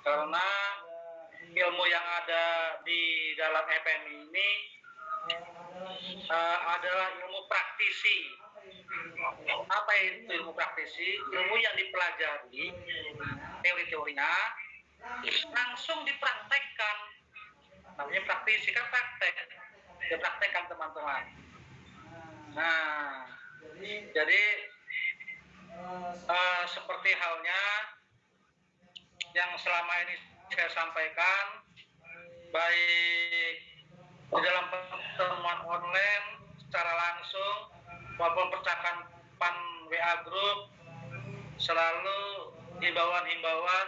Karena ilmu yang ada di dalam FMI ini adalah ilmu praktisi. Apa itu ilmu praktisi? Ilmu yang dipelajari, teori-teorinya langsung dipraktekkan. Namanya praktisi kan praktek, dipraktekkan teman-teman. Nah, jadi seperti halnya yang selama ini saya sampaikan, baik di dalam pertemuan online, secara langsung, maupun percakapan WA Group, selalu himbauan-himbauan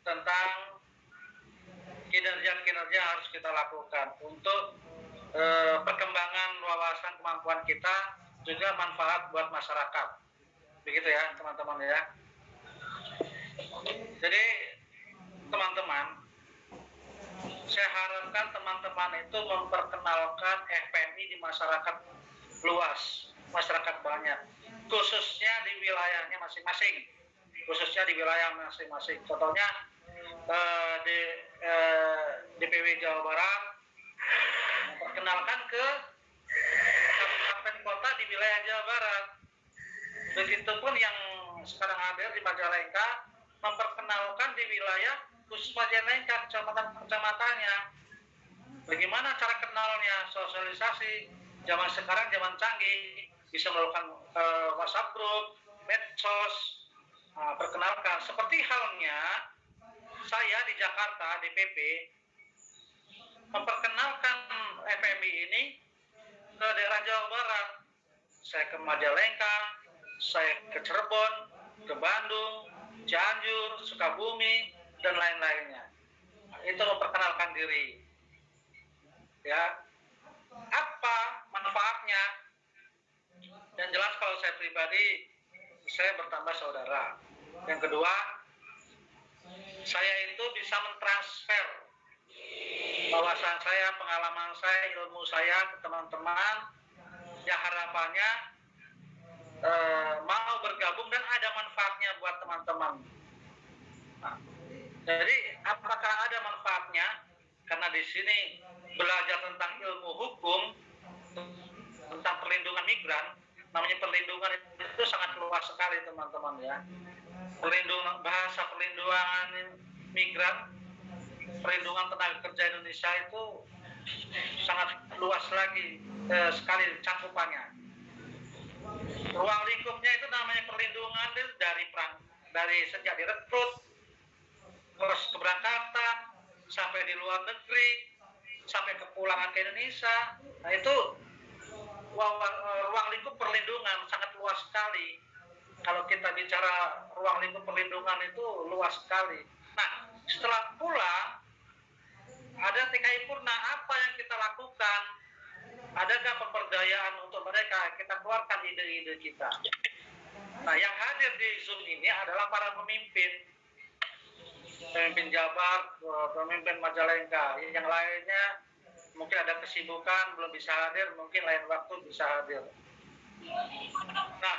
tentang kinerja-kinerja harus kita lakukan untuk perkembangan wawasan kemampuan kita, juga manfaat buat masyarakat. Begitu ya teman-teman ya. Jadi teman-teman, saya harapkan teman-teman itu memperkenalkan FMI di masyarakat luas, masyarakat banyak, khususnya di wilayahnya masing-masing, Contohnya di DPW Jawa Barat memperkenalkan ke kabupaten kota di wilayah Jawa Barat. Begitupun yang sekarang hadir di Majalengka, memperkenalkan di wilayah khusus Majalengka, kecamatannya. Bagaimana cara kenalnya, sosialisasi. Zaman sekarang zaman canggih, bisa melakukan WhatsApp group, medsos, perkenalkan. Seperti halnya saya di Jakarta, DPP, memperkenalkan FMI ini ke daerah Jawa Barat. Saya ke Majalengka, saya ke Cirebon, ke Bandung, Cianjur, Sukabumi, dan lain-lainnya. Itu memperkenalkan diri. Ya, apa manfaatnya? Dan jelas kalau saya pribadi, saya bertambah saudara. Yang kedua, saya itu bisa mentransfer wawasan saya, pengalaman saya, ilmu saya ke teman-teman yang harapannya mau bergabung dan ada manfaatnya buat teman-teman. Nah, jadi apakah ada manfaatnya? Karena di sini belajar tentang ilmu hukum, tentang perlindungan migran. Namanya perlindungan itu sangat luas sekali teman-teman ya. Perlindungan migran, perlindungan tenaga kerja Indonesia itu sangat luas lagi sekali cakupannya. Ruang lingkupnya itu namanya perlindungan dari sejak direkrut, terus keberangkatan, sampai di luar negeri, sampai kepulangan ke Indonesia. Nah itu ruang lingkup perlindungan sangat luas sekali. Kalau kita bicara ruang lingkup perlindungan itu luas sekali. Nah, setelah pulang, ada TKI Purna, apa yang kita lakukan? Adakah pemberdayaan untuk mereka? Kita keluarkan ide-ide kita. Nah, yang hadir di Zoom ini adalah para pemimpin Jabar, pemimpin Majalengka. Yang lainnya mungkin ada kesibukan, belum bisa hadir, mungkin lain waktu bisa hadir. Nah,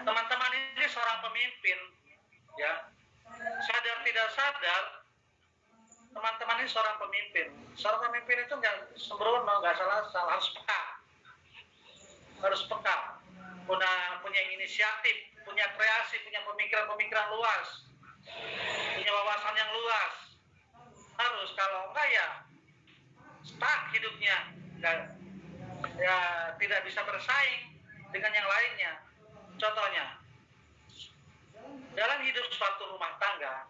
teman-teman ini seorang pemimpin, ya. Sadar tidak sadar, teman-teman ini seorang pemimpin. Seorang pemimpin itu nggak sembrono, nggak salah, harus peka, punya inisiatif, punya kreasi, punya pemikiran-pemikiran luas, punya wawasan yang luas. Harus, kalau enggak ya stuck hidupnya, ya tidak bisa bersaing dengan yang lainnya. Contohnya, dalam hidup suatu rumah tangga,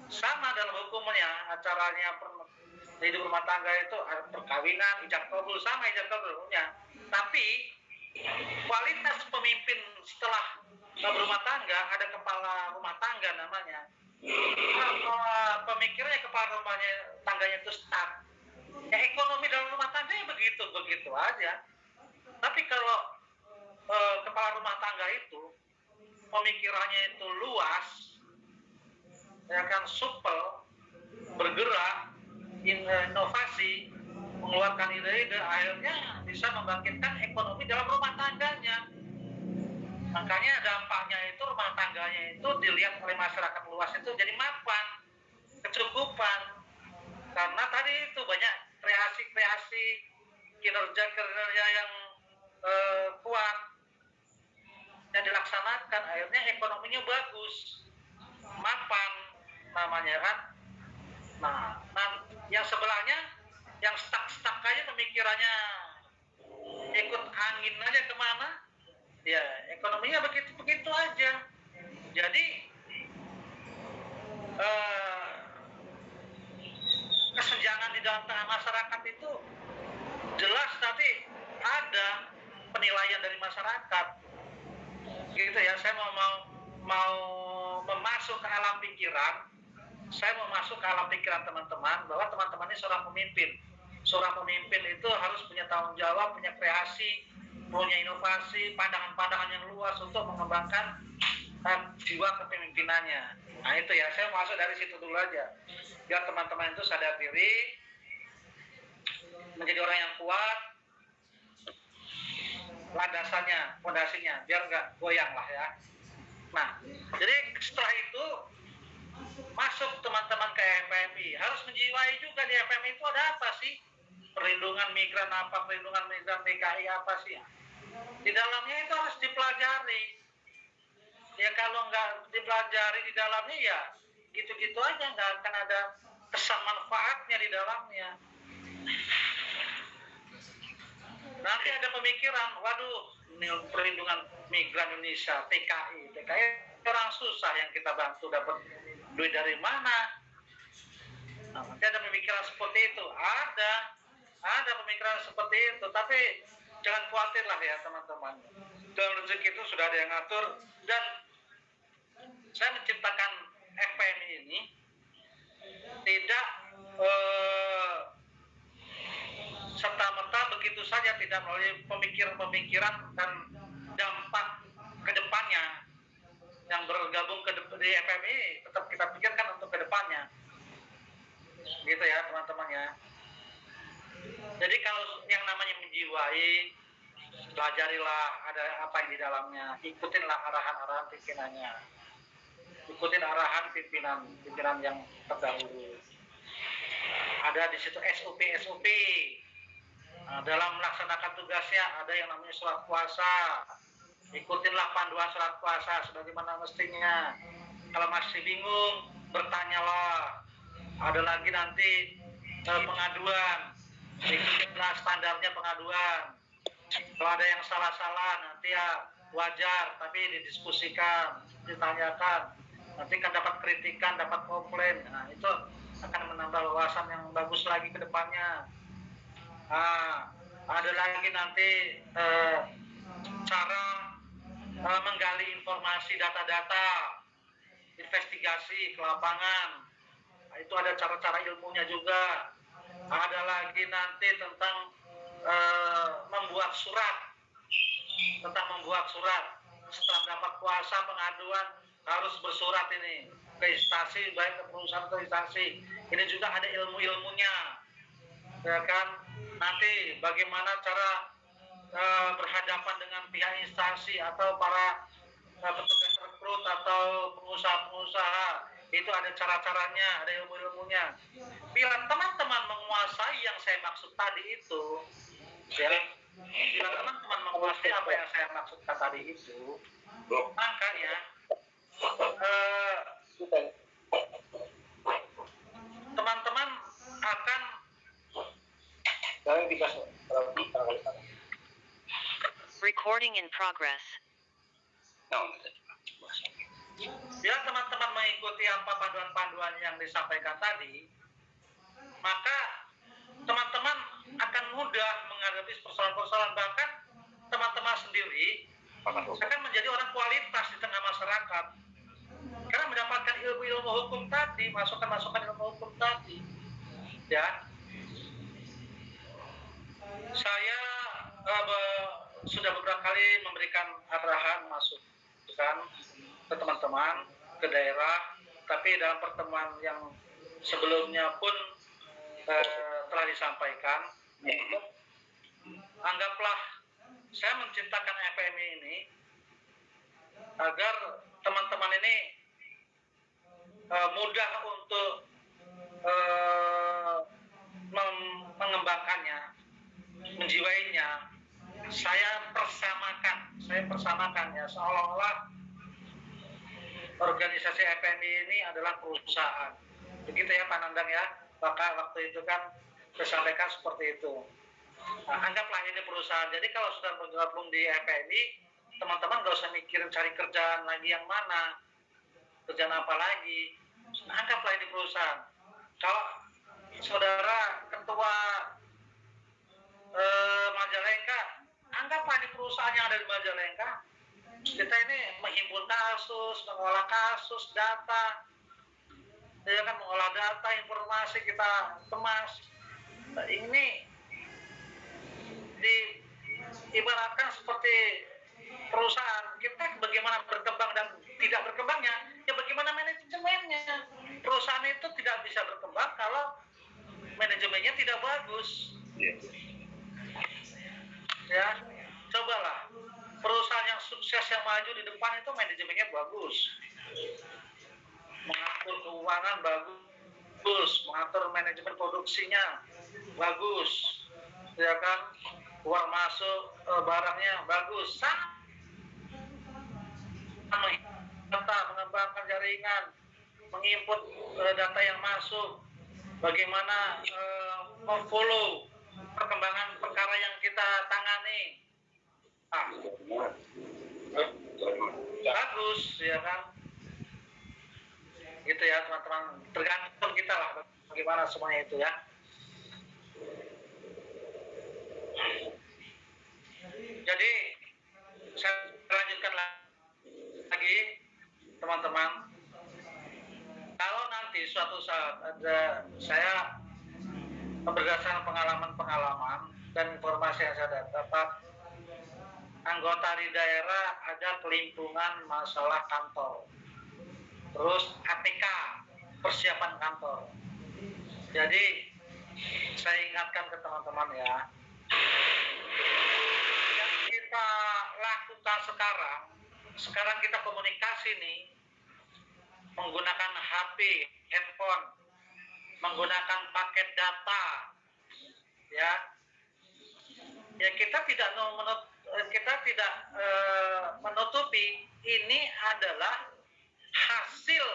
sama dalam hukumnya, acaranya hidup rumah tangga itu perkawinan, ijab kabul, sama ijab kabulnya. Tapi kualitas pemimpin setelah berumah tangga, ada kepala rumah tangga namanya. Pemikirannya kepala rumah tangganya itu stuck. Ya ekonomi dalam rumah tangganya begitu aja. Tapi kalau kepala rumah tangga itu pemikirannya itu luas, ya kan, supel, bergerak, inovasi, mengeluarkan ide-ide, akhirnya bisa membangkitkan ekonomi dalam rumah tangganya. Makanya dampaknya itu rumah tangganya itu dilihat oleh masyarakat luas itu jadi mapan, kecukupan. Karena tadi itu banyak kreasi-kreasi, kinerja-kinerja yang kuat yang dilaksanakan, akhirnya ekonominya bagus, mapan namanya kan. Nah, yang sebelahnya yang stuck aja pemikirannya ikut angin aja kemana, ya ekonominya begitu aja. Jadi kesenjangan di dalam tengah masyarakat itu jelas, tapi ada penilaian dari masyarakat gitu ya. Saya mau memasuk ke alam pikiran, teman-teman, bahwa teman-teman ini seorang pemimpin itu harus punya tanggung jawab, punya kreasi, punya inovasi, pandangan-pandangan yang luas untuk mengembangkan jiwa kepemimpinannya. Nah itu ya, saya masuk dari situ dulu aja, biar teman-teman itu sadar diri, menjadi orang yang kuat, landasannya, fondasinya, biar nggak goyang lah ya. Nah, jadi setelah itu masuk teman-teman ke FPMI, harus menjiwai juga di FPMI itu ada apa sih? Perlindungan migran apa, perlindungan migran TKI apa sih? Di dalamnya itu harus dipelajari. Ya kalau nggak dipelajari di dalamnya ya gitu-gitu aja, nggak akan ada kesan manfaatnya di dalamnya. Nanti ada pemikiran, waduh, ini perlindungan migran Indonesia, TKI orang susah yang kita bantu, dapat duit dari mana? Nah, nanti ada pemikiran seperti itu, ada pemikiran seperti itu, tapi jangan khawatir lah ya teman-teman. Dalam rezeki itu sudah ada yang ngatur, dan saya menciptakan FPMI ini tidak serta-merta begitu saja, tidak melalui pemikiran-pemikiran dan dampak ke depannya. Yang bergabung di FPMI tetap kita pikirkan untuk ke depannya. Gitu ya teman-teman ya. Jadi kalau yang namanya menjiwai, pelajarilah ada apa yang di dalamnya, ikutinlah arahan-arahan pimpinannya. Ikutin arahan pimpinan yang terdahulu. Ada di situ SOP. Nah, dalam melaksanakan tugasnya ada yang namanya surat kuasa. Ikutinlah panduan surat kuasa sebagaimana mestinya. Kalau masih bingung, bertanyalah. Ada lagi nanti pengaduan. Ikutinlah standarnya pengaduan. Kalau ada yang salah-salah nanti ya wajar, tapi didiskusikan, ditanyakan. Nanti kan dapat kritikan, dapat komplain. Nah, itu akan menambah wawasan yang bagus lagi ke depannya. Nah, ada lagi nanti cara menggali informasi, data-data, investigasi ke lapangan. Nah, itu ada cara-cara ilmunya juga. Ada lagi nanti tentang membuat surat. Setelah dapat kuasa pengaduan harus bersurat ini ke instansi, baik ke perusahaan atau instansi. Ini juga ada ilmu-ilmunya, ya kan? Nanti bagaimana cara berhadapan dengan pihak instansi atau para petugas rekrut atau pengusaha-pengusaha, itu ada cara-caranya, ada ilmu-ilmunya. Bila teman-teman menguasai yang saya maksud tadi itu, ya, bila teman-teman menguasai apa yang saya maksudkan tadi itu, maka ya teman-teman akan recording in progress. Bila teman-teman mengikuti apa panduan-panduan yang disampaikan tadi, maka teman-teman akan mudah menghadapi persoalan-persoalan. Bahkan teman-teman sendiri akan menjadi orang kualitas di tengah masyarakat karena mendapatkan ilmu-ilmu hukum tadi, masukan-masukan ilmu hukum tadi. Ya, saya sudah beberapa kali memberikan arahan, masukan ke teman-teman, ke daerah, tapi dalam pertemuan yang sebelumnya pun telah disampaikan. Anggaplah saya menciptakan FPMI ini agar teman-teman ini mudah untuk mengembangkannya, menjiwainya. Saya persamakan ya, seolah-olah organisasi FNI ini adalah perusahaan. Begitu ya Pak Nandang ya, maka waktu itu kan saya sampaikan seperti itu. Nah, anggaplah ini perusahaan. Jadi kalau sudah bergabung di FNI, teman-teman nggak usah mikirin cari kerjaan lagi yang mana, kerjaan apa lagi. Anggaplah ini perusahaan. Kalau saudara ketua Majalengka, anggaplah ini perusahaan yang ada di Majalengka. Kita ini menghimpun kasus, mengolah kasus, data, ya kan, mengolah data, informasi kita kemas. Nah, ini diibaratkan seperti perusahaan. Kita bagaimana berkembang dan tidak berkembangnya, ya bagaimana manajemennya. Perusahaan itu tidak bisa berkembang kalau manajemennya tidak bagus. Ya, cobalah perusahaan yang sukses, yang maju di depan itu manajemennya bagus, mengatur keuangan bagus, mengatur manajemen produksinya bagus, ya kan, keluar masuk barangnya bagus, data, mengembangkan jaringan, menginput data yang masuk, bagaimana memfollow perkembangan perkara yang kita tangani. Bagus, ya kan, gitu ya teman-teman, tergantung kita lah bagaimana semuanya itu ya. Jadi saya lanjutkan lagi teman-teman, kalau nanti suatu saat ada, saya berdasarkan pengalaman dan informasi yang saya dapat, anggota di daerah ada kelimpungan masalah kantor, terus ATK, persiapan kantor. Jadi saya ingatkan ke teman-teman ya, yang kita lakukan sekarang kita komunikasi nih menggunakan HP, handphone, menggunakan paket data, ya kita tidak menutupi ini adalah hasil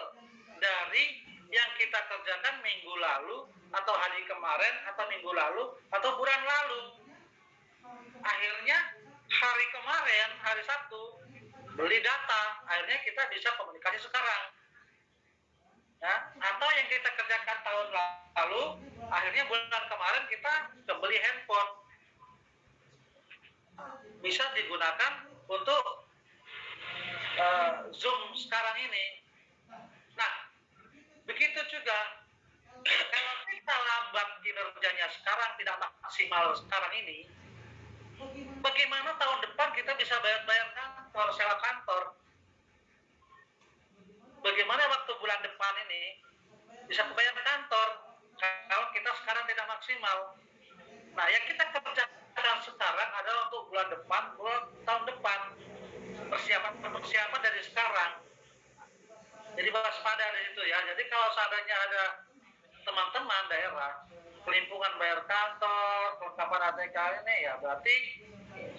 dari yang kita kerjakan minggu lalu atau hari kemarin atau minggu lalu atau bulan lalu. Akhirnya hari kemarin, hari Sabtu, beli data, akhirnya kita bisa komunikasi sekarang. Ya, atau yang kita kerjakan tahun lalu, akhirnya bulan kemarin kita beli handphone. Bisa digunakan untuk Zoom sekarang ini. Nah, begitu juga kalau kita lambat kinerjanya sekarang, tidak maksimal sekarang ini, bagaimana tahun depan kita bisa bayar kantor, sewa kantor? Bagaimana waktu bulan depan ini bisa bayar kantor kalau kita sekarang tidak maksimal? Nah, yang kita kerjakan sekarang adalah untuk bulan depan, tahun depan, persiapan dari sekarang. Jadi waspada di situ ya. Jadi kalau seandainya ada teman-teman daerah kelimpungan bayar kantor, kelengkapan ATK ini, ya berarti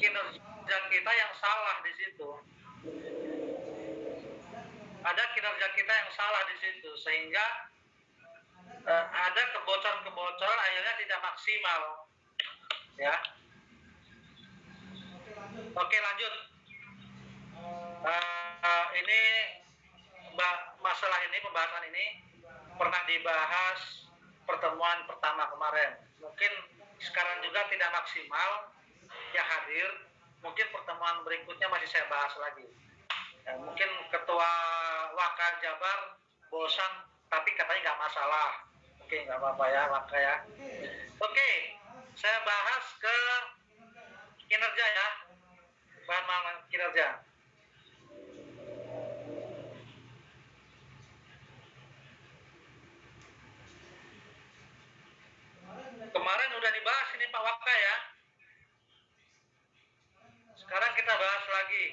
kinerja kita yang salah di situ. Ada kinerja kita yang salah di situ, sehingga ada kebocoran akhirnya tidak maksimal. Ya. Oke, lanjut. Ini masalah ini, pembahasan ini pernah dibahas pertemuan pertama kemarin. Mungkin sekarang juga tidak maksimal yang hadir. Mungkin pertemuan berikutnya masih saya bahas lagi. Ya, mungkin Ketua Waka Jabar bosan, tapi katanya nggak masalah. Oke, nggak apa-apa ya Waka ya. Oke, saya bahas ke kinerja ya, bahan kinerja. Kemarin udah dibahas ini Pak Waka ya. Sekarang kita bahas lagi.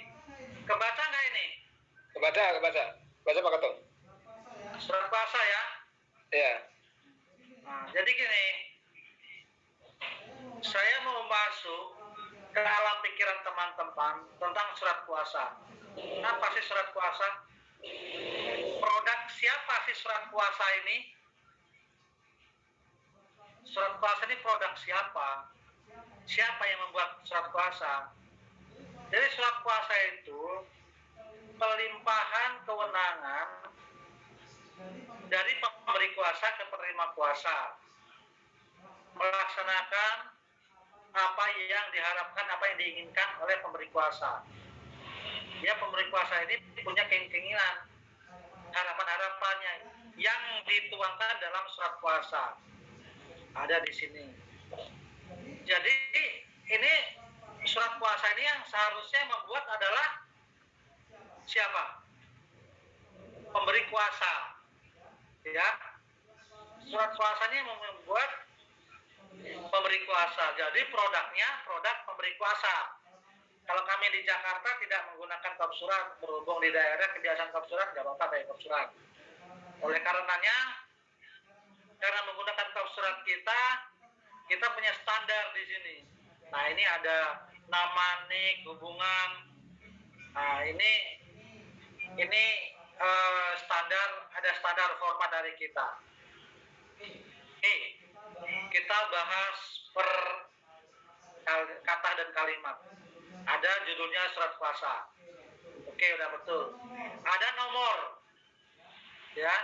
Kebaca nggak ini? Baca Pak Ketum. Surat kuasa ya. Iya. Nah, jadi gini, saya mau masuk ke alam pikiran teman-teman tentang surat kuasa. Apa sih surat kuasa? Produk siapa sih surat kuasa ini? Surat kuasa ini produk siapa? Siapa yang membuat surat kuasa? Jadi surat kuasa itu pelimpahan kewenangan dari pemberi kuasa ke penerima kuasa, melaksanakan apa yang diharapkan, apa yang diinginkan oleh pemberi kuasa. Ya, pemberi kuasa ini punya keinginan, harapan-harapannya yang dituangkan dalam surat kuasa. Ada di sini. Jadi ini surat kuasa ini yang seharusnya membuat adalah siapa? Pemberi kuasa. Ya. Surat kuasa ini membuat pemberi kuasa. Jadi produknya produk pemberi kuasa. Kalau kami di Jakarta tidak menggunakan kop surat, berhubung di daerah kebiasaan kop surat, nggak apa-apa pakai kop surat. Oleh karenanya, karena menggunakan kop surat kita punya standar di sini. Nah, ini ada nama, nik, hubungan. Nah, ini standar, ada standar format dari kita. Oke, kita bahas per kata dan kalimat. Ada judulnya surat kuasa. Oke, udah betul. Ada nomor, ya.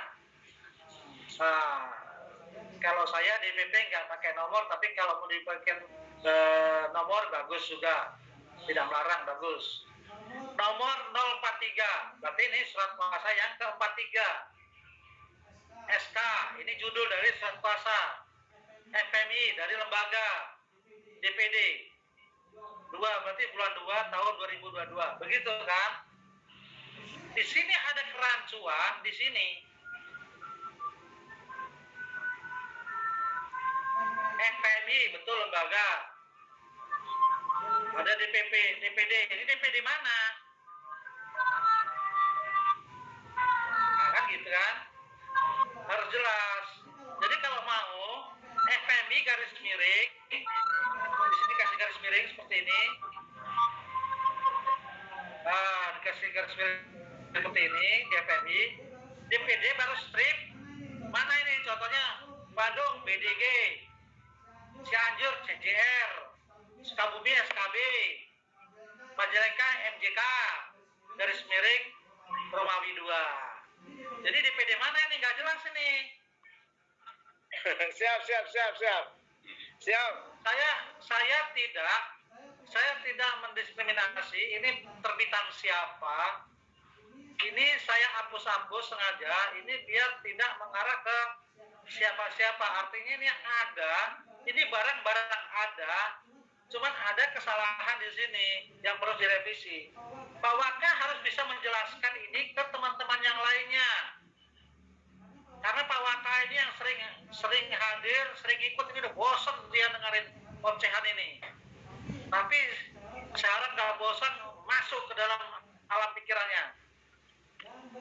Kalau saya DPP nggak pakai nomor, tapi kalau mau dipakai nomor bagus juga, tidak melarang, bagus. Nomor 043, berarti ini surat kuasa yang ke-43. SK, ini judul dari surat kuasa. FMI dari lembaga. DPD 2, berarti bulan 2 tahun 2022. Begitu kan? Di sini ada kerancuan, di sini. FMI, betul lembaga. Ada DPP, DPD. Ini DPD mana? Nah, kan gitu kan? Harus jelas. Jadi kalau mau FMI garis miring, di sini kasih garis miring seperti ini. Nah, dikasih garis miring seperti ini di FMI. DPD baru strip. Mana ini contohnya? Bandung BDG, Cianjur CJR, Sukabumi SKB, Majalengka MJK, garis miring Romawi 2. Jadi DPD mana ini? Nggak jelas ini. Siap. Saya tidak mendiskriminasi. Ini terbitan siapa? Ini saya hapus sengaja. Ini biar tidak mengarah ke siapa-siapa. Artinya ini yang ada. Ini barang-barang ada. Cuman ada kesalahan di sini yang perlu direvisi. Pak Waka harus bisa menjelaskan ini ke teman-teman yang lainnya. Karena Pak Waka ini yang sering hadir, sering ikut, ini udah bosan dia dengerin ocehan ini. Tapi saya harap nggak bosan masuk ke dalam alam pikirannya.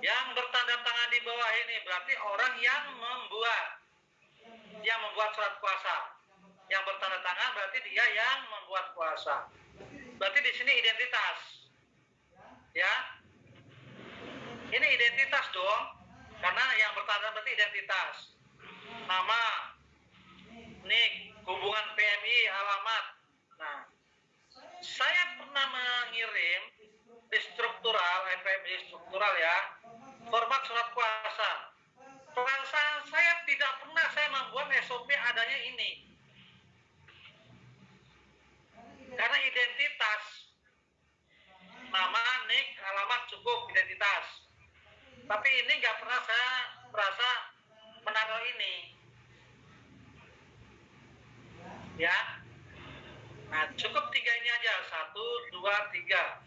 Yang bertanda tangan di bawah ini berarti orang yang membuat surat kuasa. Yang bertanda tangan berarti dia yang membuat kuasa. Berarti di sini identitas. Ya. Ini identitas dong. Karena yang bertanda berarti identitas. Nama, nik, hubungan PMI, alamat. Nah, saya pernah mengirim di struktural, FMI struktural ya, format surat kuasa. Perasaan saya tidak pernah saya membuat SOP adanya ini. Karena identitas, nama, nik, alamat cukup identitas. Tapi ini nggak pernah saya merasa menaruh ini. Ya. Nah, cukup 3 ini aja. 1, 2, 3.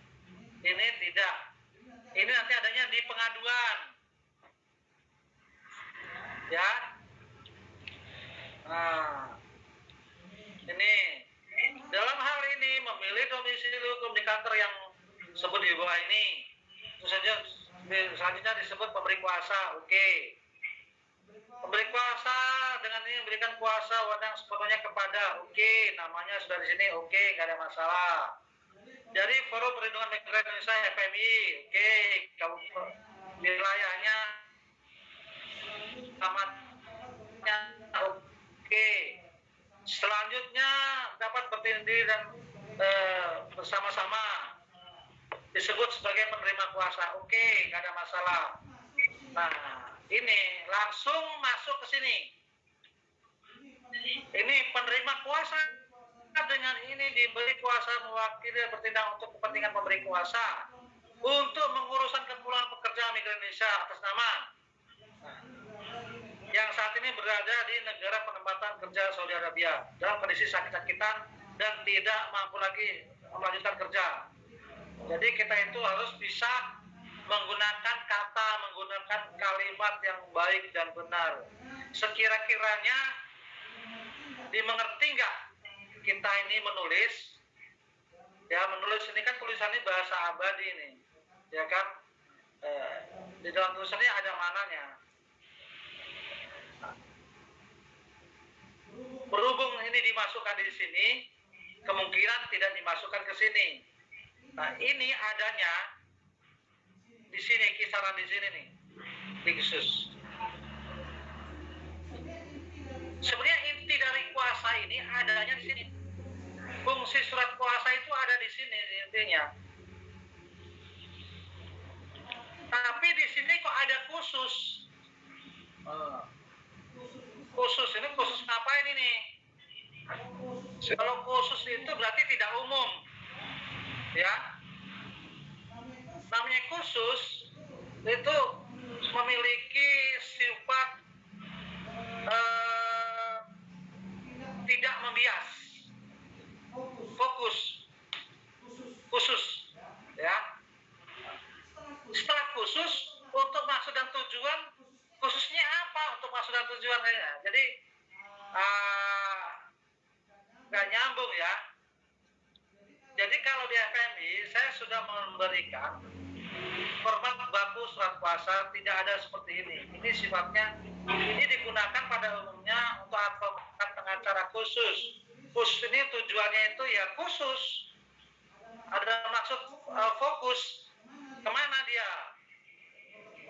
Ini tidak. Ini nanti adanya di pengaduan. Ya. Nah. Ini. Dalam hal ini memilih domisili hukum di kantor yang sebut di bawah ini. Itu saja selanjutnya disebut pemberi kuasa. Oke. Pemberi kuasa dengan ini memberikan kuasa wewenang sepenuhnya kepada. Oke, namanya sudah di sini. Oke, nggak ada masalah. Jadi Forum Perlindungan Migran Indonesia FMI. Oke, wilayahnya amatnya. Oke. Selanjutnya dapat berdiri dan bersama-sama disebut sebagai penerima kuasa. Oke, nggak ada masalah. Nah, ini langsung masuk ke sini. Ini penerima kuasa dengan ini diberi kuasa mewakili bertindak untuk kepentingan pemberi kuasa untuk menguruskan kepulangan pekerja migran Indonesia atas nama yang saat ini berada di negara penempatan kerja Saudi Arabia dalam kondisi sakit-sakitan dan tidak mampu lagi melanjutkan kerja. Jadi kita itu harus bisa menggunakan kata, menggunakan kalimat yang baik dan benar. Sekira-kiranya dimengerti nggak kita ini menulis? Ya, menulis ini kan tulisannya bahasa abadi ini, ya kan? Di dalam tulisannya ada mananya. Berhubung ini dimasukkan di sini, kemungkinan tidak dimasukkan ke sini. Nah, ini adanya di sini, kisaran di sini nih, di khusus. Sebenarnya inti dari kuasa ini adanya di sini. Fungsi surat kuasa itu ada di sini intinya. Tapi di sini kok ada khusus? Khusus ini khusus ngapain ini? Kalau khusus itu berarti tidak umum, ya. Namanya khusus itu memiliki sifat tidak membias, fokus, khusus, ya. Setelah khusus untuk maksud dan tujuan, khususnya apa untuk maksud dan tujuannya? Jadi nggak nyambung ya. Jadi kalau di FMI saya sudah memberikan format baku surat kuasa, tidak ada seperti ini. Ini sifatnya, ini digunakan pada umumnya untuk advokat pengacara khusus. Khusus ini tujuannya itu ya khusus. Ada maksud fokus. Kemana dia?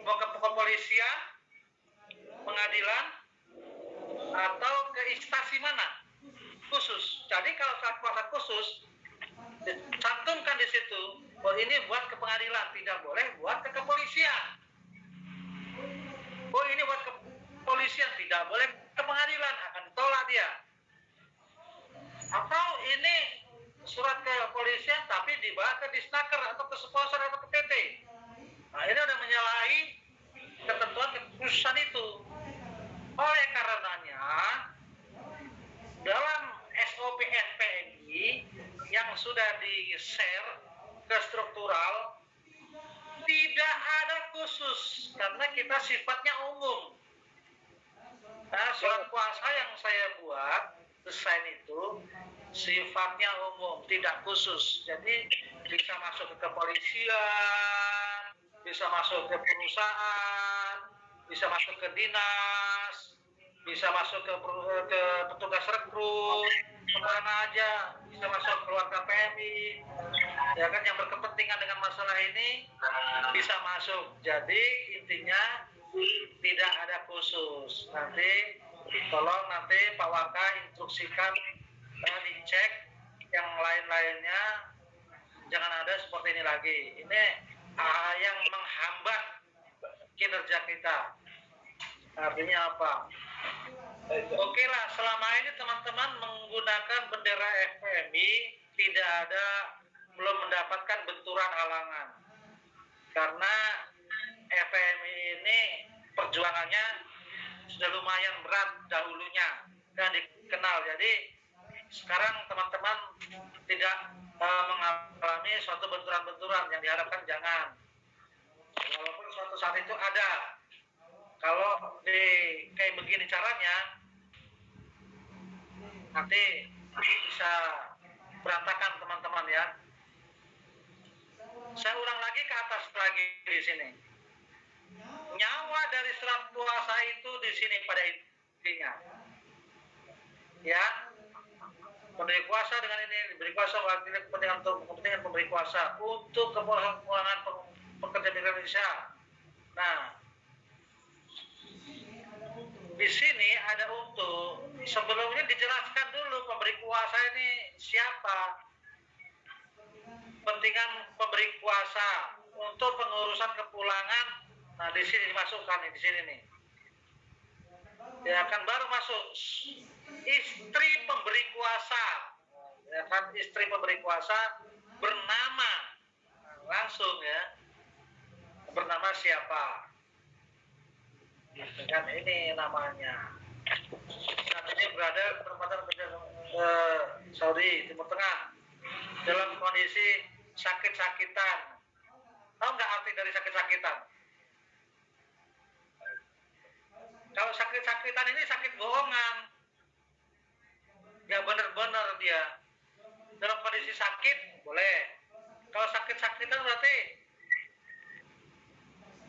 Mau ke kepolisian, pengadilan, atau ke instansi mana? Khusus. Jadi kalau surat kuasa khusus, cantumkan di situ bahwa ini buat ke pengadilan, tidak boleh buat ke kepolisian. Oh, ini buat ke kepolisian, tidak boleh ke pengadilan, akan ditolak dia. Atau ini surat ke kepolisian tapi dibawa ke Disnaker atau ke sponsor atau ke PT. Nah, ini udah menyalahi ketentuan kekhususan itu. Oleh karenanya dalam SOP FPMI yang sudah di-share ke struktural tidak ada khusus karena kita sifatnya umum. Nah, surat kuasa yang saya buat desain itu sifatnya umum, tidak khusus. Jadi bisa masuk ke kepolisian, bisa masuk ke perusahaan, bisa masuk ke dinas, bisa masuk ke petugas rekrut, kemana aja, bisa masuk keluarga PMI, ya kan, yang berkepentingan dengan masalah ini bisa masuk. Jadi intinya tidak ada khusus. Nanti tolong nanti Pak Waka instruksikan, dicek yang lain-lainnya, jangan ada seperti ini lagi. Ini yang menghambat kinerja kita. Artinya apa? Oke lah, selama ini teman-teman menggunakan bendera FPMI belum mendapatkan benturan halangan. Karena FPMI ini perjuangannya sudah lumayan berat dahulunya dan dikenal. Jadi sekarang teman-teman tidak mengalami suatu benturan-benturan, yang diharapkan jangan. Walaupun suatu saat itu ada. Kalau kayak begini caranya, nanti bisa berantakan teman-teman ya. Saya ulang lagi ke atas lagi di sini. nyawa dari surat kuasa itu di sini pada intinya. Ya, pemberi kuasa dengan ini diberi kuasa mewakili kepentingan pemberi kuasa untuk kepulangan pekerja migran Indonesia. Nah, di sini ada untuk sebelumnya dijelaskan dulu pemberi kuasa ini siapa, kepentingan pemberi kuasa untuk pengurusan kepulangan. Nah, di sini dimasukkan nih, di sini nih. Ya kan, baru masuk istri pemberi kuasa. Ya kan, istri pemberi kuasa bernama langsung ya. Bernama siapa? Kan ini namanya. Saat ini berada di tempatan Saudi Timur Tengah dalam kondisi sakit-sakitan. Tahu nggak arti dari sakit-sakitan? Kalau sakit-sakitan ini sakit bohongan, nggak benar-benar dia. Dalam kondisi sakit boleh. Kalau sakit-sakitan berarti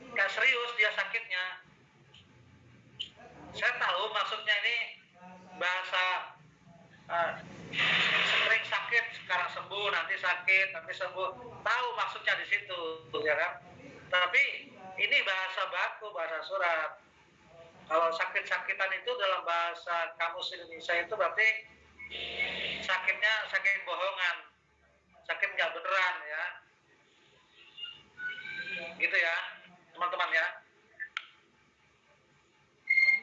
nggak serius dia sakitnya. Saya tahu maksudnya ini bahasa sering sakit sekarang sembuh, nanti sakit, nanti sembuh. Tahu maksudnya di situ, ya kan? Tapi ini bahasa baku, bahasa surat. Kalau sakit-sakitan itu dalam bahasa kamus Indonesia itu berarti sakitnya sakit bohongan, sakit nggak beneran ya. Gitu ya, teman-teman ya.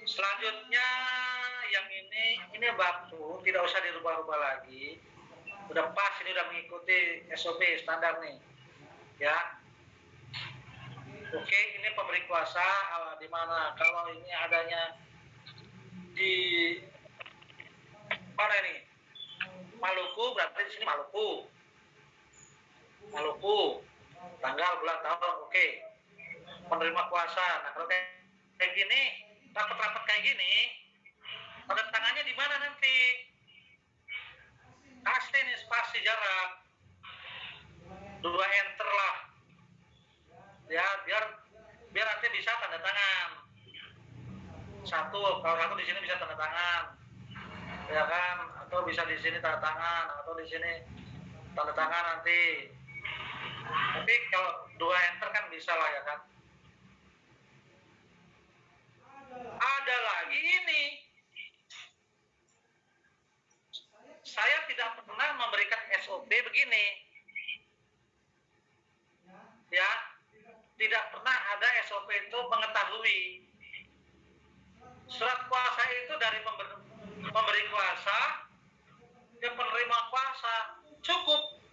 Selanjutnya yang ini baku, tidak usah dirubah-rubah lagi. Udah pas, ini udah mengikuti SOP standar nih. Ya. Oke, ini pemberi kuasa di mana? Kalau ini adanya di mana ini? Maluku, berarti di sini Maluku. Maluku. Tanggal, bulan, tahun, oke. Penerima kuasa. Nah, kalau kayak gini, rapat-rapat kayak gini, tanda tangannya di mana nanti? Pasti nih spasi jarak. 2 enter lah. Ya, biar nanti bisa tanda tangan. Kalau satu di sini bisa tanda tangan. Ya kan? Atau bisa di sini tanda tangan, atau di sini tanda tangan nanti. Tapi kalau 2 enter kan bisa lah ya kan? Ada lagi ini. Saya tidak pernah memberikan SOP begini. Ya, tidak pernah ada SOP itu mengetahui. Surat kuasa itu dari pemberi kuasa ke penerima kuasa. Cukup.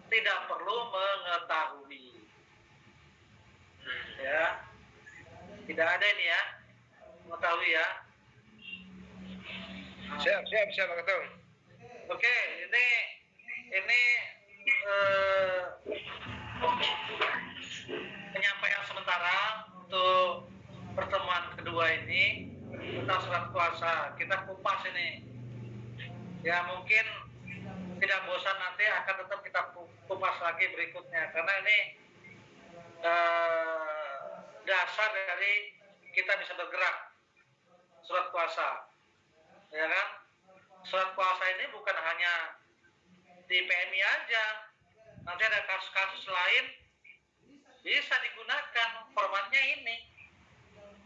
Tidak perlu mengetahui. Ya. Tidak ada ini ya. Mengetahui ya. Siap, betul. Oke, ini penyampaian sementara untuk pertemuan kedua ini tentang surat kuasa. Kita kupas ini. Ya mungkin tidak bosan, nanti akan tetap kita kupas lagi berikutnya karena ini dasar dari kita bisa bergerak. Surat kuasa. Ya kan? Surat kuasa ini bukan hanya di PMI aja. Nanti ada kasus-kasus lain bisa digunakan formatnya ini.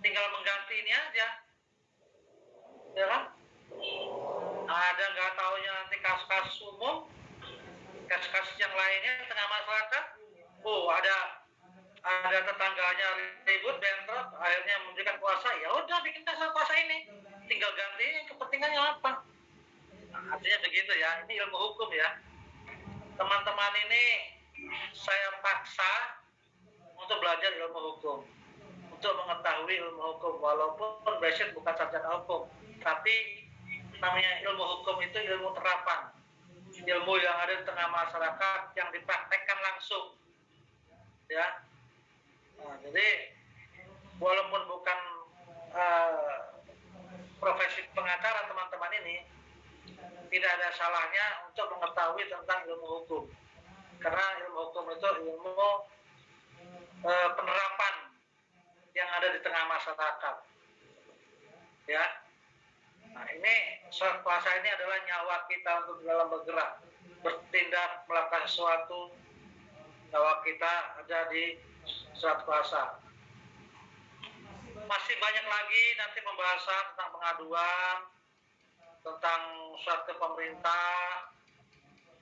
Tinggal mengganti ini aja. Ya kan? Ada nggak taunya nanti kasus-kasus umum, kasus-kasus yang lainnya di tengah masyarakat. Oh, ada tetangganya ribut, bentrok, akhirnya memberikan kuasa. Ya udah, bikin surat kuasa ini. Tinggal ganti kepentingannya apa. Nah, artinya begitu ya. Ini ilmu hukum ya. Teman-teman ini saya paksa untuk belajar ilmu hukum, untuk mengetahui ilmu hukum, walaupun basic bukan sarjana hukum, tapi namanya ilmu hukum itu ilmu terapan, ilmu yang ada di tengah masyarakat yang dipraktekkan langsung, ya. Nah, jadi walaupun bukan profesi pengacara teman-teman ini, tidak ada salahnya untuk mengetahui tentang ilmu hukum, karena ilmu hukum itu ilmu penerapan ada di tengah masyarakat. Ya. Nah, ini surat puasa ini adalah nyawa kita untuk dalam bergerak, bertindak, melakukan sesuatu. Nyawa kita ada di surat puasa. Masih banyak lagi nanti pembahasan tentang pengaduan, tentang surat ke pemerintah.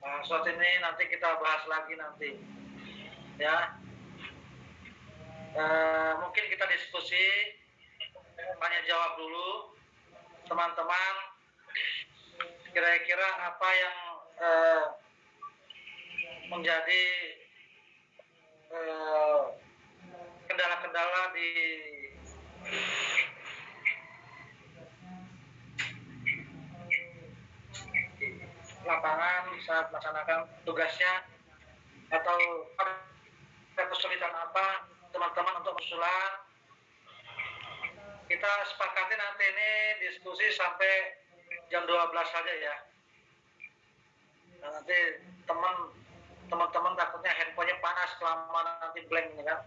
Nah, surat ini nanti kita bahas lagi nanti. Ya. Mungkin kita diskusi, tanya jawab dulu. Teman-teman, kira-kira apa yang menjadi kendala-kendala di lapangan saat melaksanakan tugasnya, atau ada kesulitan apa teman-teman untuk usulan. Kita sepakati nanti ini diskusi sampai jam 12 saja ya. Nah, nanti teman-teman takutnya handphonenya panas selama nanti blank ini kan.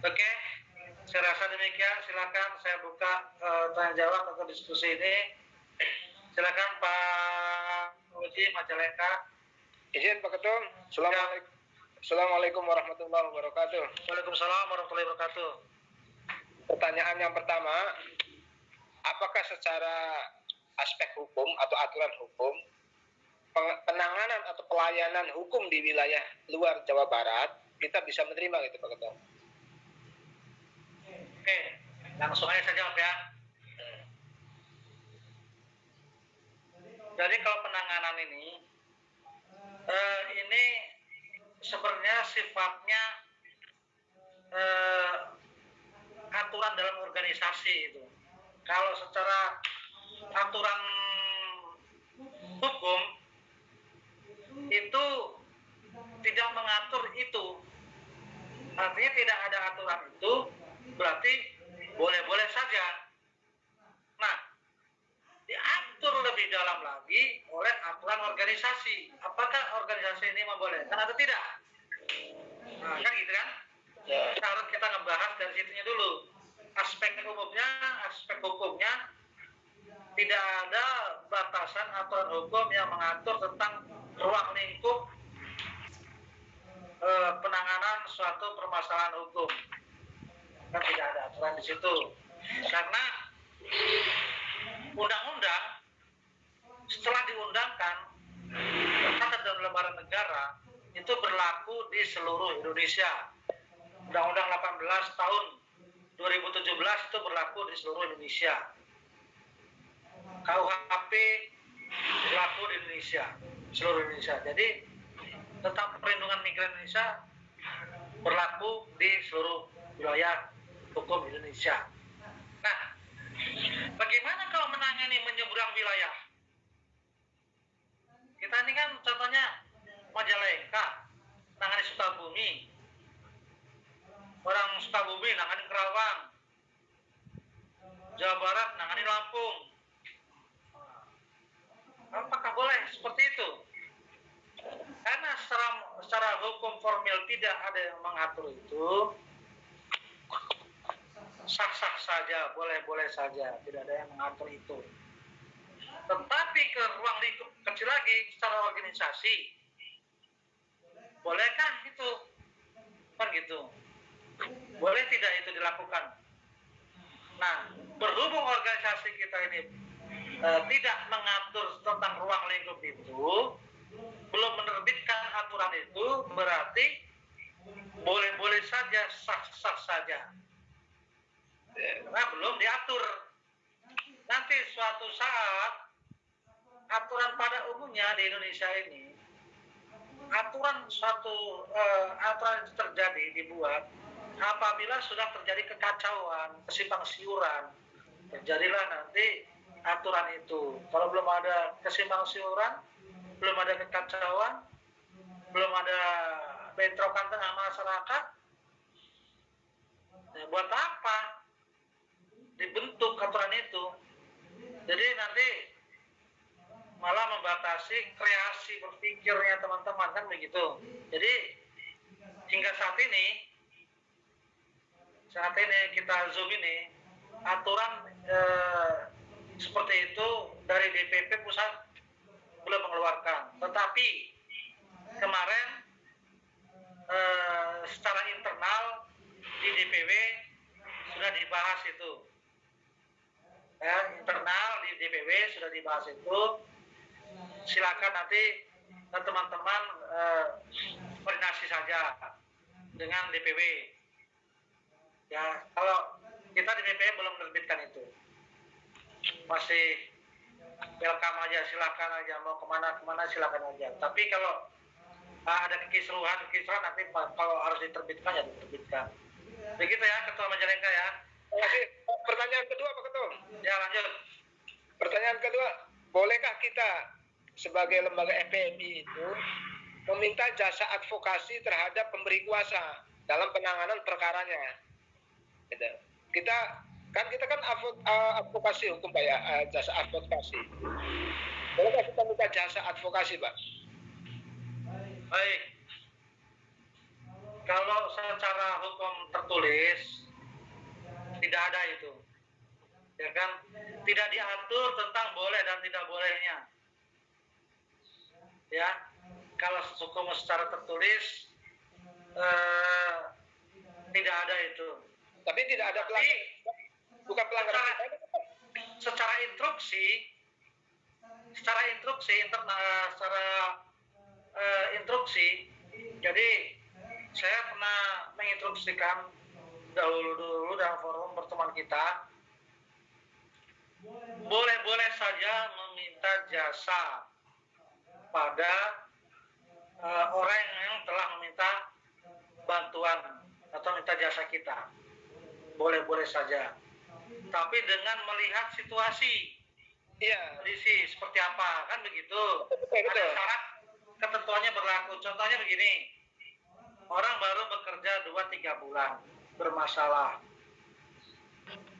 Oke, saya rasa demikian. Silakan saya buka tanya jawab atau diskusi ini. Silakan Pak Uji Majalengka. Izin Pak Ketum. Assalamualaikum warahmatullahi wabarakatuh. Waalaikumsalam warahmatullahi wabarakatuh. Pertanyaan yang pertama, apakah secara aspek hukum atau aturan hukum, penanganan atau pelayanan hukum di wilayah luar Jawa Barat kita bisa menerima gitu Pak Ketum? Oke, langsung aja saya jawab ya. Jadi kalau penanganan ini sebenarnya sifatnya aturan dalam organisasi itu. Kalau secara aturan hukum itu tidak mengatur itu. Artinya tidak ada aturan itu, berarti boleh-boleh saja. Nah, diatur lebih dalam lagi oleh aturan organisasi. Apakah organisasi ini membolehkan atau tidak? Nah, kan gitu kan? Ya. Harus kita ngebahas dari situnya dulu. Aspek hukumnya tidak ada batasan aturan hukum yang mengatur tentang ruang lingkup penanganan suatu permasalahan hukum. Kan tidak ada aturan di situ. Karena undang-undang setelah diundangkan tercatat dalam lembaran negara itu berlaku di seluruh Indonesia. Undang-Undang 18 tahun 2017 itu berlaku di seluruh Indonesia. KUHP berlaku di Indonesia, seluruh Indonesia. Jadi tentang perlindungan migran Indonesia berlaku di seluruh wilayah hukum Indonesia. Nah, bagaimana kalau menangani menyeberang wilayah? Kita ini kan contohnya Majalengka, nangani Sukabumi. Orang Sukabumi nangani Kerawang. Jawa Barat nangani Lampung. Apakah boleh seperti itu? Karena secara hukum formil tidak ada yang mengatur itu, sah-sah saja, boleh-boleh saja, tidak ada yang mengatur itu. Tetapi ke ruang lingkup kecil lagi, secara organisasi, bolehkah itu? Kan gitu. Boleh tidak itu dilakukan? Nah, berhubung organisasi kita ini tidak mengatur tentang ruang lingkup itu, belum menerbitkan aturan itu, berarti boleh-boleh saja, sah-sah saja. Karena belum diatur. Nanti suatu saat aturan pada umumnya di Indonesia ini, aturan itu terjadi, dibuat apabila sudah terjadi kekacauan, kesimpang siuran, terjadilah nanti aturan itu. Kalau belum ada kesimpang siuran, belum ada kekacauan, belum ada bentrokan tengah masyarakat, ya buat apa dibentuk aturan itu? Jadi nanti malah membatasi kreasi berpikirnya teman-teman, kan begitu. Jadi hingga saat ini kita zoom ini aturan seperti itu dari DPP pusat belum mengeluarkan, tetapi kemarin secara internal di DPW sudah dibahas itu, ya, internal di DPW sudah dibahas itu. Silakan nanti teman-teman koordinasi saja dengan DPW. Ya, kalau kita di DPW belum menerbitkan itu, masih welcome aja, silakan aja, mau kemana silakan aja. Tapi kalau ada kekisruhan nanti kalau harus diterbitkan ya diterbitkan. Begitu ya Ketua Majalengka ya. Pertanyaan kedua Pak Ketum. Ya, lanjut. Pertanyaan kedua, bolehkah kita sebagai lembaga FPMI itu meminta jasa advokasi terhadap pemberi kuasa dalam penanganan perkaranya? Gitu. Kita kan advokasi hukum Pak ya, jasa advokasi. Bolehkah kita minta jasa advokasi Pak? Baik. Kalau secara hukum tertulis tidak ada itu, ya kan? Tidak diatur tentang boleh dan tidak bolehnya. Ya, kalau hukum secara tertulis tidak ada itu. Tapi tidak ada pelanggaran, bukan pelanggaran. Secara instruksi, jadi saya pernah menginstruksikan dahulu dalam forum pertemuan kita, boleh saja meminta jasa pada orang yang telah meminta bantuan atau minta jasa kita, boleh saja, tapi dengan melihat situasi, kondisi seperti apa, kan begitu. Ada syarat ketentuannya berlaku. Contohnya begini, orang baru bekerja 2-3 bulan bermasalah,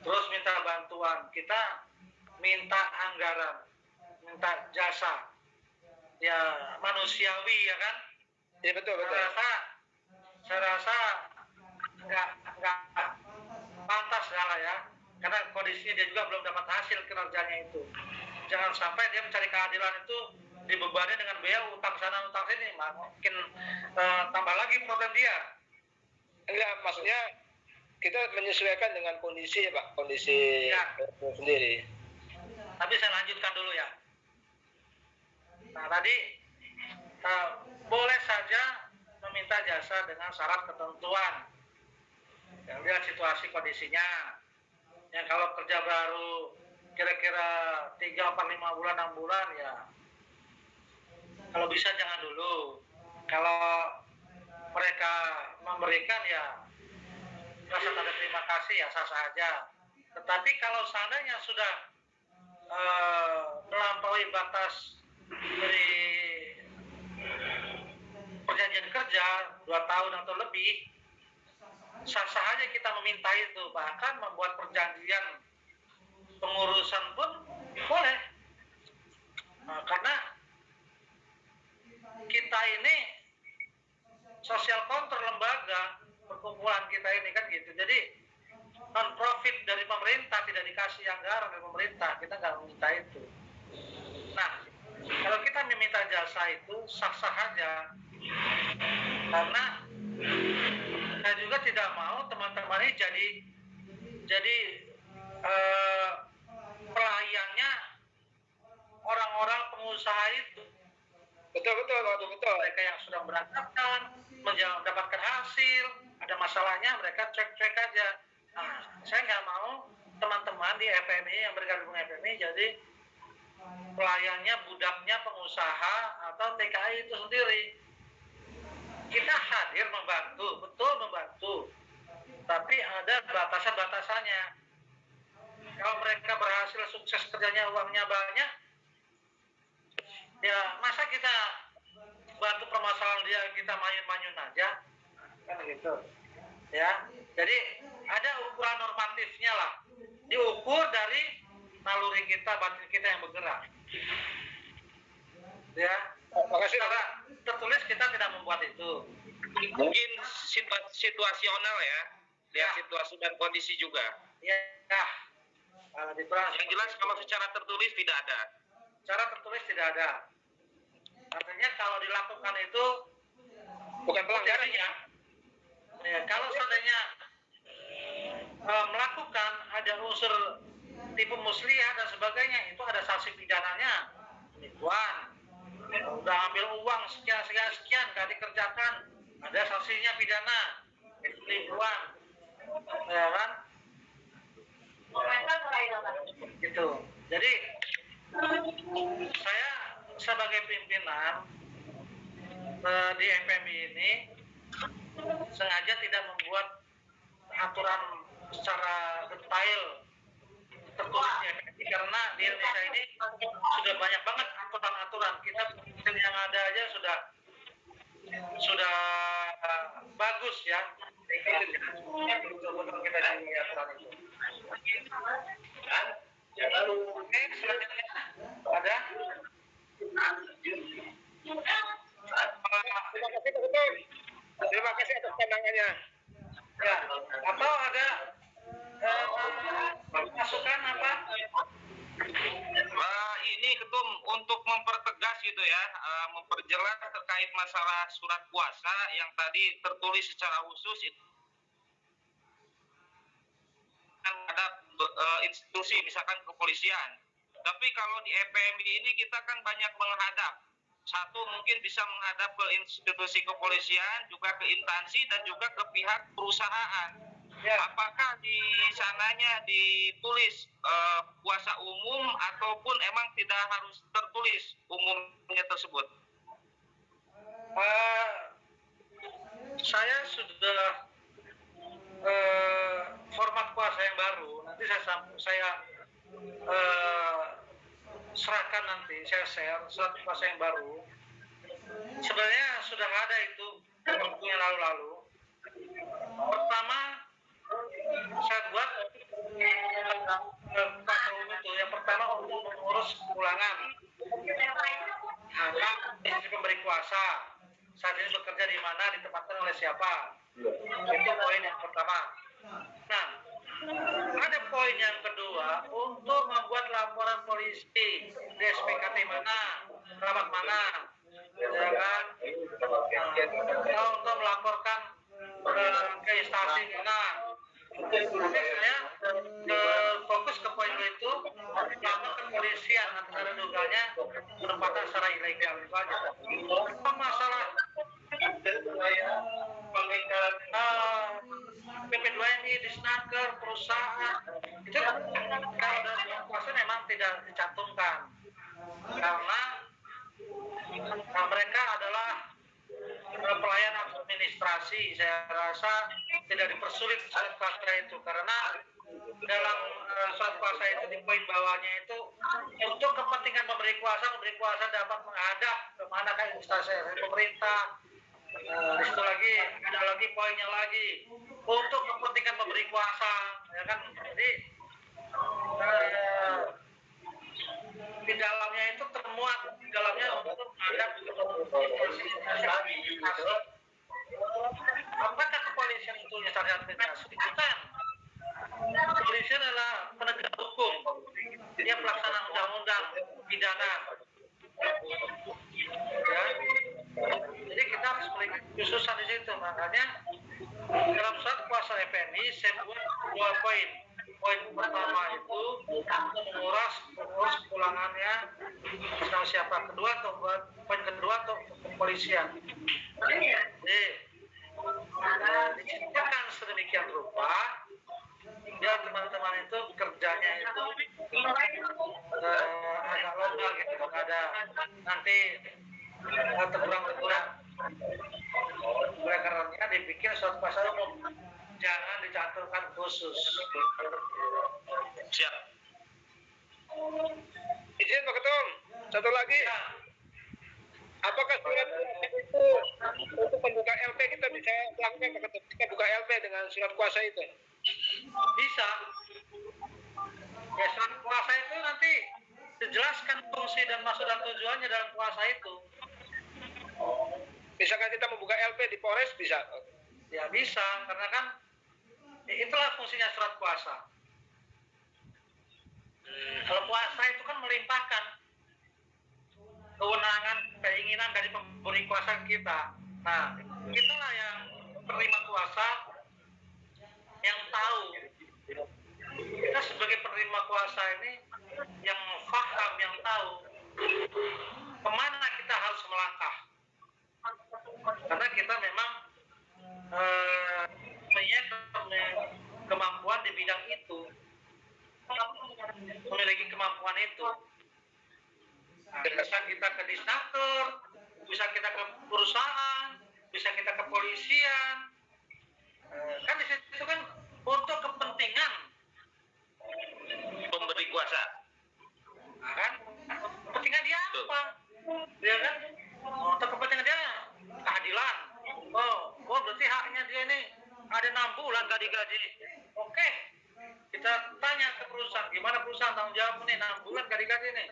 terus minta bantuan, kita minta anggaran, minta jasa, ya manusiawi ya kan? Ya betul. Saya rasa nggak pantas lah ya, karena kondisinya dia juga belum dapat hasil kinerjanya itu. Jangan sampai dia mencari keadilan itu dibebani dengan biaya utang sana utang sini, makin tambah lagi problem dia. Enggak, maksudnya kita menyesuaikan dengan kondisi ya Pak, kondisi ya sendiri. Tapi saya lanjutkan dulu ya. Nah tadi boleh saja meminta jasa dengan syarat ketentuan. Ya, lihat situasi kondisinya. Yang kalau kerja baru kira-kira 3, 4, 5 bulan, 6 bulan ya, kalau bisa jangan dulu. Kalau mereka memberikan ya rasa tanda terima kasih ya sah-sah aja. Tetapi kalau seandainya sudah melampaui batas dari perjanjian kerja 2 tahun atau lebih, sah-sah aja kita meminta itu, bahkan membuat perjanjian pengurusan pun boleh. Nah, karena kita ini social control lembaga perkumpulan kita ini kan gitu, jadi non profit dari pemerintah, tidak dikasih anggaran dari pemerintah, kita nggak meminta itu. Nah, kalau kita meminta jasa itu sah-sah aja, karena saya juga tidak mau teman-teman ini jadi pelayannya orang-orang pengusaha itu. Betul. Mereka yang sudah berangkatkan, mendapatkan hasil, ada masalahnya mereka cek aja. Nah, saya nggak mau teman-teman di FPMI yang bergabung FPMI jadi pelayannya budaknya pengusaha atau TKI itu sendiri. Kita hadir membantu, betul membantu, tapi ada batasan-batasannya. Kalau mereka berhasil sukses kerjanya, uangnya banyak, ya masa kita bantu permasalahan dia kita manyun-manyun aja, kan gitu ya. Jadi ada ukuran normatifnya lah, diukur dari naluri kita, batin kita yang bergerak ya. Makasih. Secara tertulis kita tidak membuat itu, Mungkin situasional ya, lihat situasi dan kondisi juga. Ya, Yang jelas kalau secara tertulis tidak ada. Secara tertulis tidak ada. Artinya kalau dilakukan itu Bukan pelanggaran ya. Ya, kalau seandainya melakukan ada unsur tipu muslihat dan sebagainya, itu ada sanksi pidananya. Penipuan, udah ambil uang sekian gak dikerjakan, ada sanksinya pidana. Penipuan, ya kan? Gitu. Jadi saya sebagai pimpinan di FMI ini sengaja tidak membuat aturan secara detail tertulis di FMI karena di Indonesia ini sudah banyak banget aturan-aturan. Kita yang ada aja sudah bagus ya. Betul-betul kita di aturan itu. Oke, selanjutnya ada. Terima kasih atas pandangannya. Ya, atau ada masukan apa? Ini Ketum untuk mempertegas gitu ya, memperjelas terkait masalah surat puasa yang tadi tertulis secara khusus itu ada institusi misalkan kepolisian. Tapi kalau di FPMI ini kita kan banyak menghadap. Satu mungkin bisa menghadap ke institusi kepolisian, juga ke instansi dan juga ke pihak perusahaan. Ya. Apakah di sananya ditulis puasa umum ataupun emang tidak harus tertulis umumnya tersebut? Saya sudah format puasa yang baru. Nanti saya serahkan nanti, saya share surat puasa yang baru. Sebenarnya sudah ada itu waktu yang lalu-lalu. Pertama, saya buat puasa umum itu yang pertama untuk mengurus pulangan. Maka institusi pemberi kuasa saat ini bekerja di mana, ditempatkan oleh siapa. Itu poin yang pertama. Nah, ada poin yang kedua untuk membuat laporan polisi di SPKT mana, alamat mana, ya kan? Atau untuk melaporkan ke instansi mana. Tapi saya fokus ke poin itu, melaporkan kepolisian antara duganya penempatan secara ilegal itu aja. Masalah PP2MI, Disnaker, perusahaan itu kalau dalam puasa memang tidak dicantumkan karena mereka adalah pelayan administrasi. Saya rasa tidak dipersulit surat puasa itu karena dalam surat puasa itu di poin bawahnya itu untuk kepentingan pemberi kuasa dapat menghadap kemana kan instansi pemerintah. Di situ lagi ada lagi poinnya lagi untuk kepentingan pemberi kuasa, ya kan? Jadi di dalamnya itu termuat di dalamnya untuk menghadap instansi. Apakah kepolisian itu syariat administrasi? Bukan. Kepolisian adalah penegak hukum. Dia pelaksana undang-undang pidana. Ya. Jadi kita harus melihat khususan di situ. Makanya dalam surat puasa FNI saya buat 2 poin. Poin pertama itu mengurus pulangannya sama siapa. Poin kedua untuk kepolisian. Jadi diciptakan sedemikian rupa biar teman-teman itu kerjanya itu agak longgar gitu, ada nanti terkurang. Oleh karenanya dibikin suatu pasal umum, jangan dicantumkan khusus. Siap. Izin Pak Ketum, satu lagi. Ya. Apakah surat itu untuk membuka LP kita bisa lakukan Pak Ketum? Kita buka LP dengan surat kuasa itu? Bisa. Ya, surat kuasa itu nanti dijelaskan fungsi dan maksud dan tujuannya dalam kuasa itu. Misalkan kita membuka LP di Polres bisa. Ya bisa, karena kan itulah fungsinya surat kuasa. Kalau kuasa itu kan melimpahkan kewenangan, keinginan dari pemberi kuasa kita. Nah, kita lah yang penerima kuasa yang tahu. Kita sebagai penerima kuasa ini yang paham, yang tahu kemana kita harus melangkah. Karena kita memang punya kemampuan di bidang itu, memiliki kemampuan itu. Nah, bisa kita ke disnaker, bisa kita ke perusahaan, bisa kita ke polisian. Kan di situ kan untuk kepentingan Pemberi kuasa. nah, kan kepentingan dia apa? Dia kan untuk kepentingan dia keadilan. Oh berarti haknya dia ini ada 6 bulan gak digaji. Oke, kita tanya ke perusahaan, gimana perusahaan tanggung jawab nih 6 bulan gak digaji nih?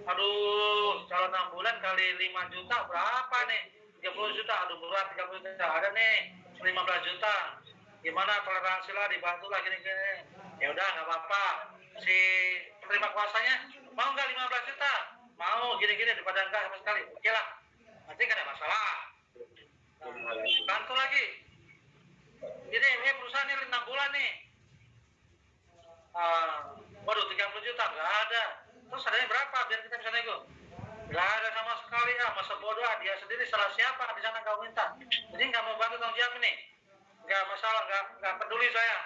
Aduh, kalau 6 bulan kali 5 juta berapa nih? 30 juta, aduh berat 30 juta, ada nih 15 juta. Gimana toleransi lah, dibantu lah gini-gini. Ya udah nggak apa-apa. Si penerima kuasanya mau nggak 15 juta? Mau gini-gini daripada enggak sama sekali. Oke lah, nanti nggak ada masalah. Bantu lagi. Jadi perusahaan ini 6 bulan nih. Waduh 30 juta nggak ada. Terus adanya berapa biar kita bisa nego? Nggak ada sama sekali. Masa bodoh, dia sendiri salah siapa di sana kau minta. Jadi nggak mau bantu tanggung jawab ini. Nggak masalah, nggak peduli saya.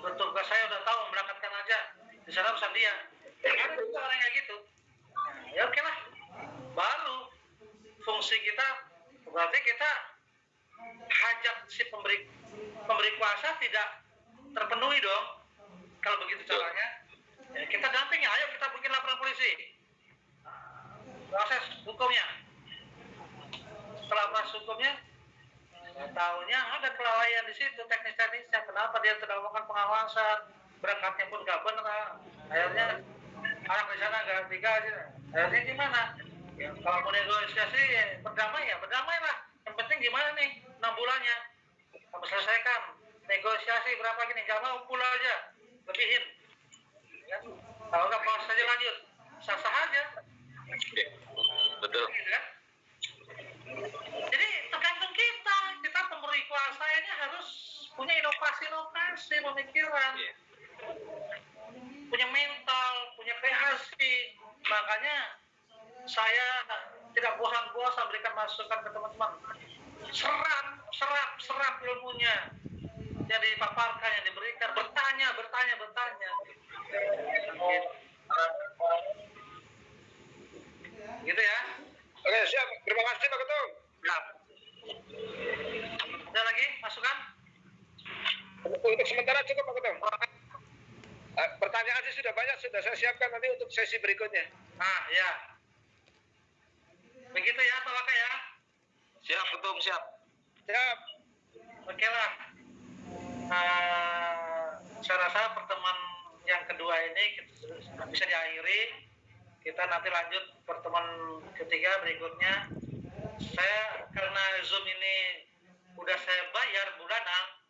Tugas saya udah tahu, berangkatkan aja. Di sana urusan dia. Ada juga orang kayak gitu. Ya oke lah. Baru fungsi kita berarti kita hajat si pemberi kuasa tidak terpenuhi dong. Kalau begitu caranya, ya kita dampingi. Ayo kita bikin laporan polisi. Proses hukumnya. Setelah proses hukumnya, tahunya ada kelalaian di situ, teknis-teknisnya. Kenapa dia tidak melakukan pengawasan, berangkatnya pun nggak benar. Akhirnya anak di sana nggak digaji. Akhirnya gimana? Ya, kalau mau negosiasi, berdamai ya berdamai lah. Yang penting gimana nih 6 bulannya? Kamu selesaikan negosiasi berapa gini? Nggak mau pulang aja, lebihin. Ya. Kalau nggak proses saja lanjut, sah-sah aja. Betul. Gitu kan? Jadi tergantung kita pemberi kuasa ini harus punya inovasi pemikiran, punya mental, punya kreasi. Makanya saya tidak bosan-bosan berikan masukan ke teman-teman. Serap ilmunya yang dipaparkan, yang diberikan. Bertanya. Gitu ya. Oke, siap. Terima kasih Pak Ketum. Siap. Ada lagi masukan? Untuk sementara cukup Pak Ketum. Pertanyaan sih sudah banyak, sudah saya siapkan nanti untuk sesi berikutnya. Nah, ya. Begitu ya, Pak Waka ya. Siap, Ketum, siap. Siap. Oke lah. Saya rasa pertemuan yang kedua ini bisa diakhiri. Kita nanti lanjut pertemuan ketiga berikutnya. Saya karena Zoom ini udah saya bayar bulanan,